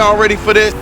y'all ready for this?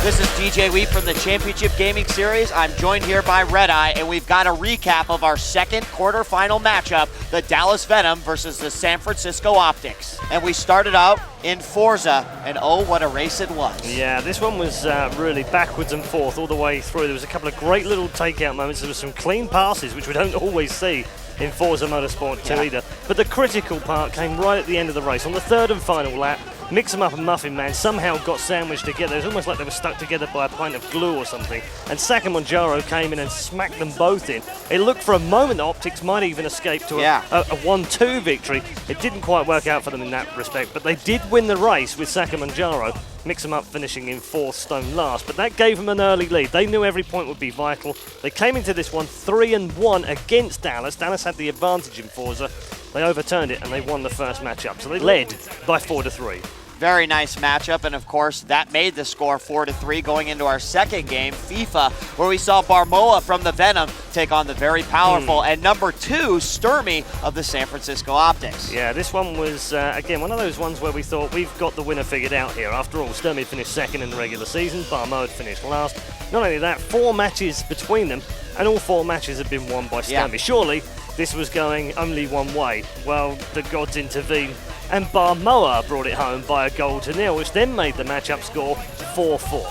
This is djWHEAT from the Championship Gaming Series. I'm joined here by ReDeYe, and we've got a recap of our second quarterfinal matchup, the Dallas Venom versus the San Francisco Optics. And we started out in Forza, and oh, what a race it was. Yeah, this one was really backwards and forth all the way through. There was a couple of great little takeout moments. There were some clean passes, which we don't always see in Forza Motorsport 2 either. But the critical part came right at the end of the race. On the third and final lap, Mix 'em Up and Muffin Man somehow got sandwiched together. It was almost like they were stuck together by a pint of glue or something. And Sakamonjaro came in and smacked them both in. It looked for a moment that Optics might even escape to a 1-2 victory. It didn't quite work out for them in that respect, but they did win the race with Sakamonjaro. Mix 'em Up finishing in 4th, Stone last, but that gave them an early lead. They knew every point would be vital. They came into this one 3-1 against Dallas. Dallas had the advantage in Forza. They overturned it and they won the first matchup, so they led by 4-3. Very nice matchup, and of course, that made the score 4-3 going into our second game, FIFA, where we saw Barmoa from the Venom take on the very powerful and number 2, Sturmy of the San Francisco Optics. Yeah, this one was, again, one of those ones where we thought we've got the winner figured out here. After all, Sturmy finished second in the regular season, Barmoa had finished last. Not only that, 4 matches between them, and all 4 matches have been won by Sturmy. Surely, this was going only one way. Well, the gods intervened, and Barmoa brought it home by a 0-0, which then made the matchup score 4-4.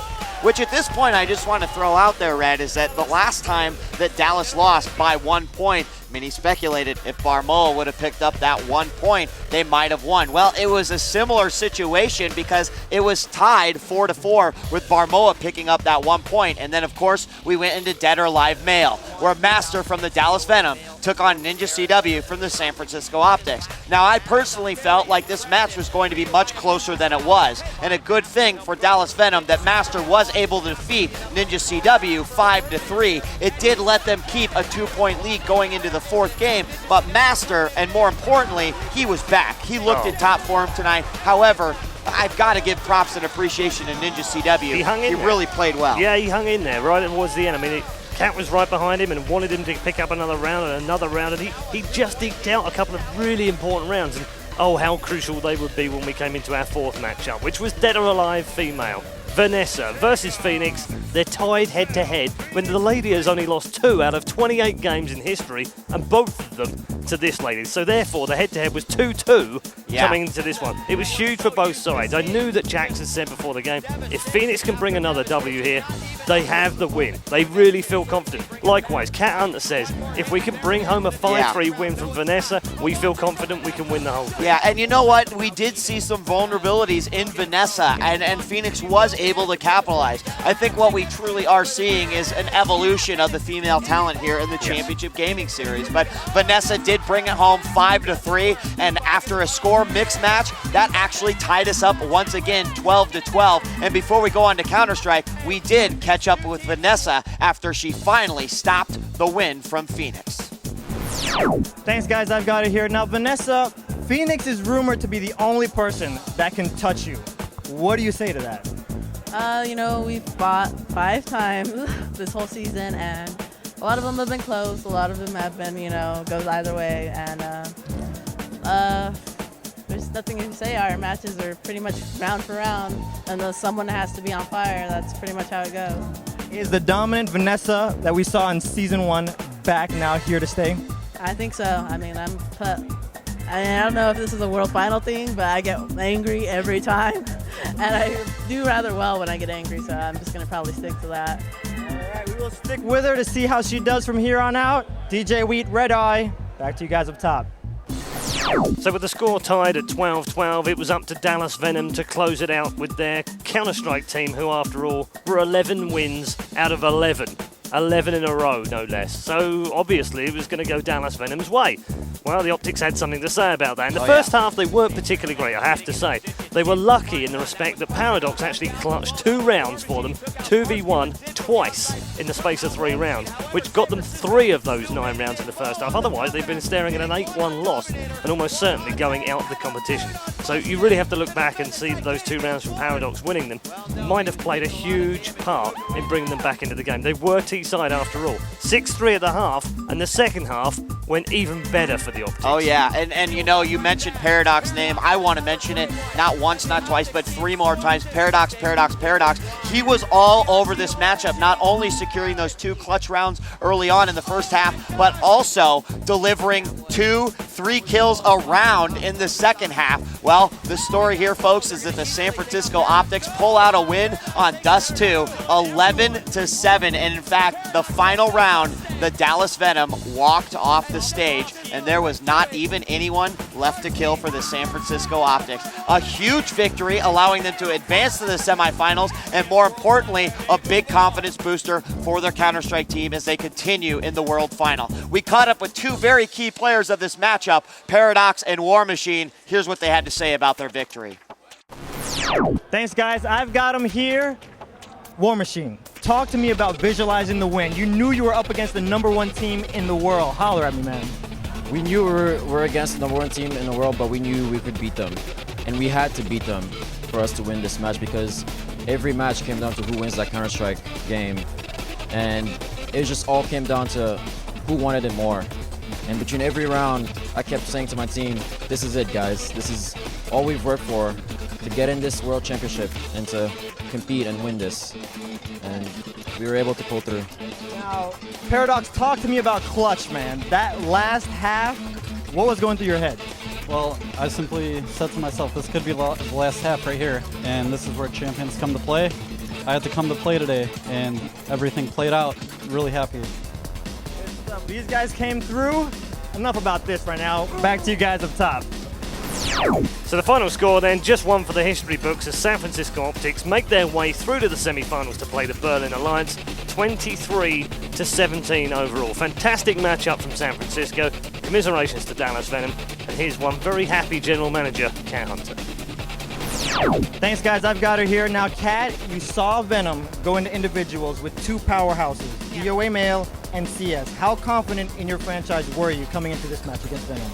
Which at this point, I just want to throw out there, Red, is that the last time that Dallas lost by 1 point, I mean, he speculated if Barmoa would have picked up that 1 point, they might have won. Well, it was a similar situation because it was tied 4-4 with Barmoa picking up that 1 point. And then, of course, we went into Dead or Alive Male, where Master from the Dallas Venom took on Ninja CW from the San Francisco Optics. Now, I personally felt like this match was going to be much closer than it was. And a good thing for Dallas Venom that Master was able to defeat Ninja CW 5-3. It did let them keep a 2-point lead going into the 4th game, but Master, and more importantly, he was back. He looked in top form tonight. However, I've got to give props and appreciation to Ninja CW. He hung in there. Really played well. Yeah, he hung in there right towards the end. I mean, Cat was right behind him and wanted him to pick up another round and another round, and he just eked out a couple of really important rounds. And oh, how crucial they would be when we came into our 4th matchup, which was Dead or Alive Female. Vanessa versus Phoenix. They're tied head-to-head when the lady has only lost 2 out of 28 games in history, and both of them to this lady. So therefore, the head-to-head was 2-2 coming into this one. It was huge for both sides. I knew that Jackson said before the game, if Phoenix can bring another W here, they have the win. They really feel confident. Likewise, Cat Hunter says, if we can bring home a 5-3 win from Vanessa, we feel confident we can win the whole thing. Yeah, and you know what? We did see some vulnerabilities in Vanessa, and Phoenix was able to capitalize. I think what we truly are seeing is an evolution of the female talent here in the Championship Gaming Series. But Vanessa did bring it home 5-3, and after a score mix match, that actually tied us up once again 12-12. And before we go on to Counter-Strike, we did catch up with Vanessa after she finally stopped the win from Phoenix. Thanks, guys. I've got it here. Now, Vanessa, Phoenix is rumored to be the only person that can touch you. What do you say to that? You know, we've fought 5 times this whole season, and a lot of them have been close. A lot of them have been, you know, goes either way. And there's nothing to say. Our matches are pretty much round for round, and someone has to be on fire. That's pretty much how it goes. Is the dominant Vanessa that we saw in Season 1 back now here to stay? I think so. I mean, I don't know if this is a world final thing, but I get angry every time, and I do rather well when I get angry, so I'm just going to probably stick to that. All right, we will stick with her to see how she does from here on out. djWHEAT, ReDeYe, back to you guys up top. So with the score tied at 12-12, it was up to Dallas Venom to close it out with their Counter-Strike team, who after all were 11 wins out of 11. 11 in a row, no less. So obviously it was going to go Dallas Venom's way. Well, the Optics had something to say about that. In the first half, they weren't particularly great, I have to say. They were lucky in the respect that Paradox actually clutched 2 rounds for them, 2v1, twice in the space of 3 rounds, which got them 3 of those 9 rounds in the first half. Otherwise, they've been staring at an 8-1 loss and almost certainly going out of the competition. So you really have to look back and see that those 2 rounds from Paradox winning them might have played a huge part in bringing them back into the game. They were T-side after all. 6-3 at the half and the second half went even better for the OPTX. Oh yeah, and you know, you mentioned Paradox's name. I want to mention it not once, not twice, but 3 more times. Paradox. He was all over this matchup, not only securing those 2 clutch rounds early on in the first half, but also delivering 2-3 kills a round in the second half. Well, the story here, folks, is that the San Francisco OPTX pull out a win on Dust 2, 11-7, and in fact, the final round, the Dallas Venom walked off the stage, and there was not even anyone left to kill for the San Francisco OPTX. A huge victory, allowing them to advance to the semifinals, and more importantly, a big confidence booster for their Counter-Strike team as they continue in the World Final. We caught up with 2 very key players of this matchup, Paradox and War Machine. Here's what they had to say about their victory. Thanks, guys. I've got him here. War Machine, talk to me about visualizing the win. You knew you were up against the #1 team in the world. Holler at me, man. We knew we're against the #1 team in the world, but we knew we could beat them. And we had to beat them for us to win this match, because every match came down to who wins that Counter-Strike game. And it just all came down to who wanted it more. And between every round, I kept saying to my team, this is it, guys. This is all we've worked for, to get in this World Championship and to compete and win this. And we were able to pull through. Now, Paradox, talk to me about clutch, man. That last half, what was going through your head? Well, I simply said to myself, this could be the last half right here, and this is where champions come to play. I had to come to play today, and everything played out. Really happy. Good stuff. These guys came through. Enough about this right now. Back to you guys up top. So the final score then, just one for the history books, as San Francisco OPTX make their way through to the semi-finals to play the Berlin Alliance, 23-17 overall. Fantastic matchup from San Francisco. Commiserations to Dallas Venom, and here's one very happy general manager, Cat Hunter. Thanks, guys. I've got her here. Now, Cat, you saw Venom go into individuals with 2 powerhouses, DOA Male and CS. How confident in your franchise were you coming into this match against Venom?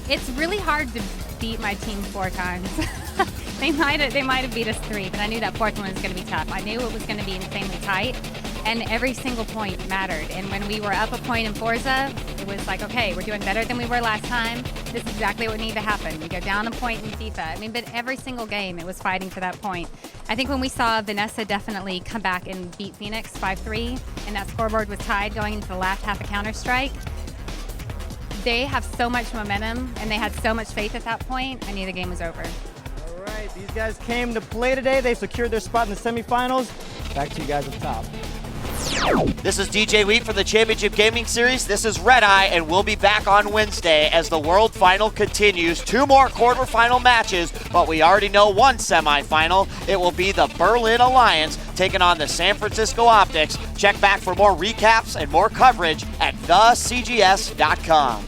It's really hard to beat my team 4 times. they might have beat us 3, but I knew that 4th one was going to be tough. I knew it was going to be insanely tight, and every single point mattered. And when we were up a point in Forza, it was like, okay, we're doing better than we were last time. This is exactly what needed to happen. We go down a point in FIFA. I mean, but every single game, it was fighting for that point. I think when we saw Vanessa definitely come back and beat Phoenix 5-3, and that scoreboard was tied going into the last half of Counter-Strike, they have so much momentum, and they had so much faith at that point. I knew the game was over. All right, these guys came to play today. They secured their spot in the semifinals. Back to you guys up top. This is djWHEAT for the Championship Gaming Series. This is ReDeYe, and we'll be back on Wednesday as the World Final continues. 2 more quarterfinal matches, but we already know one semifinal. It will be the Berlin Alliance taking on the San Francisco OPTX. Check back for more recaps and more coverage at thecgs.com.